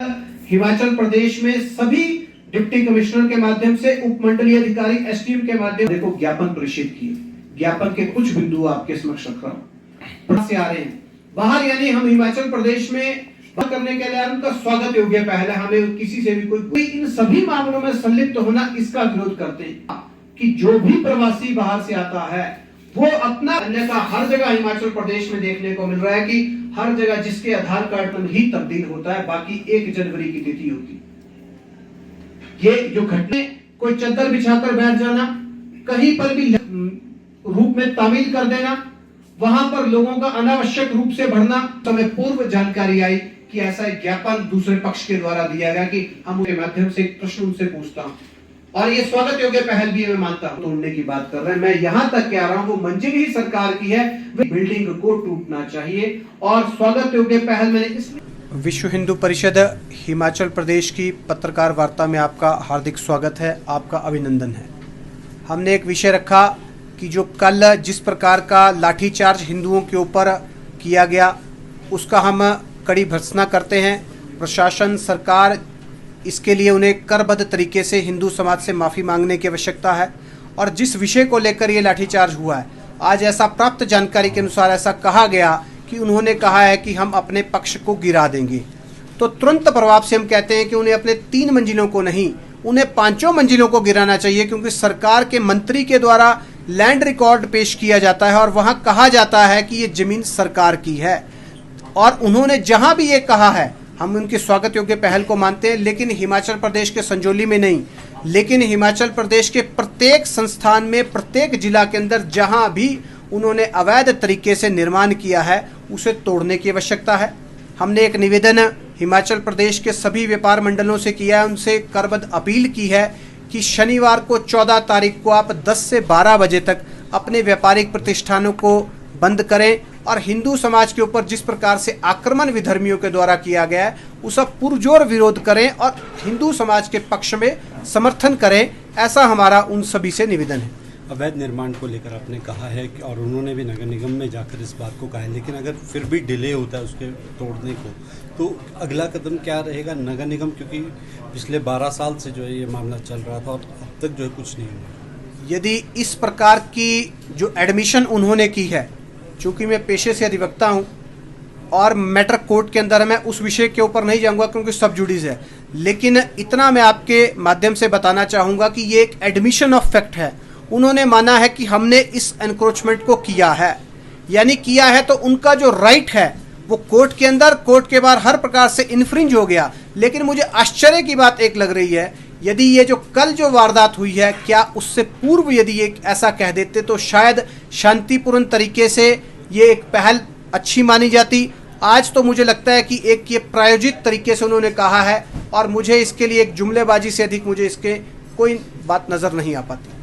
हिमाचल प्रदेश में सभी deputy commissioner के माध्यम से उपमंडलीय अधिकारी एसडीएम के माध्यम देखो ज्ञापन प्रेषित किए। ज्ञापन के कुछ बिंदु आपके समक्ष रख रहा हूं। से आ रहे हैं बाहर, यानी हम हिमाचल प्रदेश में करने के लिए उनका स्वागत योग्य पहल है। हमें किसी से भी कोई इन सभी मामलों में संलिप्त होना, इसका विरोध करते हैं कि जो भी प्रवासी बाहर से आता है वो अपना, अन्यथा हर जगह हिमाचल प्रदेश में देखने को मिल रहा है कि हर जगह जिसके आधार कार्ड पर ही तब्दील होता है, बाकी 1 जनवरी की तिथि होती। ये जो घटने, कोई चद्दर बिछाकर बैठ जाना, कहीं पर भी रूप में तामील कर देना, वहां पर लोगों का अनावश्यक रूप से बढ़ना, समय पूर्व जानकारी आई कि ऐसा एक ज्ञापन दूसरे पक्ष के द्वारा दिया गया कि हम उसके माध्यम से एक प्रश्न उनसे पूछता हूं, और ये स्वागत योग्य पहल भी मैं मानता हूं। तोड़ने की बात कर रहे हैं, मैं यहां तक कह रहा हूं वो मंजिल ही सरकार की है, बिल्डिंग को टूटना चाहिए। और स्वागत योग्य पहल मैंने इसलिए। विश्व हिंदू परिषद हिमाचल प्रदेश की पत्रकार वार्ता में आपका हार्दिक स्वागत है, आपका अभिनंदन है। हमने एक विषय रखा कि जो कल जिस प्रकार का लाठीचार्ज हिंदुओं के ऊपर किया गया, उसका हम कड़ी भर्त्सना करते हैं। प्रशासन, सरकार, इसके लिए उन्हें करबद्ध तरीके से हिंदू समाज से माफ़ी मांगने की आवश्यकता है। और जिस विषय को लेकर ये लाठीचार्ज हुआ है, आज ऐसा प्राप्त जानकारी के अनुसार ऐसा कहा गया कि उन्होंने कहा है कि हम अपने पक्ष को गिरा देंगे, तो तुरंत प्रभाव से हम कहते हैं कि उन्हें अपने 3 मंजिलों को नहीं, उन्हें 5 मंजिलों को गिराना चाहिए, क्योंकि सरकार के मंत्री के द्वारा लैंड रिकॉर्ड पेश किया जाता है और वहाँ कहा जाता है कि ये जमीन सरकार की है। और उन्होंने जहाँ भी ये कहा है, हम उनके स्वागत योग्य पहल को मानते हैं, लेकिन हिमाचल प्रदेश के संजौली में नहीं, लेकिन हिमाचल प्रदेश के प्रत्येक संस्थान में, प्रत्येक जिला के अंदर जहां भी उन्होंने अवैध तरीके से निर्माण किया है, उसे तोड़ने की आवश्यकता है। हमने एक निवेदन हिमाचल प्रदेश के सभी व्यापार मंडलों से किया है, उनसे करबद्ध अपील की है कि शनिवार को 14 तारीख को आप 10 से 12 बजे तक अपने व्यापारिक प्रतिष्ठानों को बंद करें और हिंदू समाज के ऊपर जिस प्रकार से आक्रमण विधर्मियों के द्वारा किया गया है, उसका पुरजोर विरोध करें और हिंदू समाज के पक्ष में समर्थन करें। ऐसा हमारा उन सभी से निवेदन है। अवैध निर्माण को लेकर आपने कहा है कि, और उन्होंने भी नगर निगम में जाकर इस बात को कहा है, लेकिन अगर फिर भी डिले होता है उसके तोड़ने को, तो अगला कदम क्या रहेगा? नगर निगम, क्योंकि पिछले 12 साल से जो है ये मामला चल रहा था और अब तक जो है कुछ नहीं हुआ। यदि इस प्रकार की जो एडमिशन उन्होंने की है, चूँकि मैं पेशे से अधिवक्ता हूँ और मैटर कोर्ट के अंदर है, मैं उस विषय के ऊपर नहीं जाऊँगा क्योंकि सब जुडिस है, लेकिन इतना मैं आपके माध्यम से बताना चाहूँगा कि ये एक एडमिशन ऑफ फैक्ट है। उन्होंने माना है कि हमने इस एनक्रोचमेंट को किया है, यानी किया है, तो उनका जो राइट है वो कोर्ट के अंदर, कोर्ट के बाहर हर प्रकार से इन्फ्रिंज हो गया। लेकिन मुझे आश्चर्य की बात एक लग रही है, यदि ये जो कल जो वारदात हुई है, क्या उससे पूर्व यदि ये ऐसा कह देते तो शायद शांतिपूर्ण तरीके से ये एक पहल अच्छी मानी जाती। आज तो मुझे लगता है कि एक ये प्रायोजित तरीके से उन्होंने कहा है, और मुझे इसके लिए एक जुमलेबाजी से अधिक मुझे इसके कोई बात नज़र नहीं आ पाती।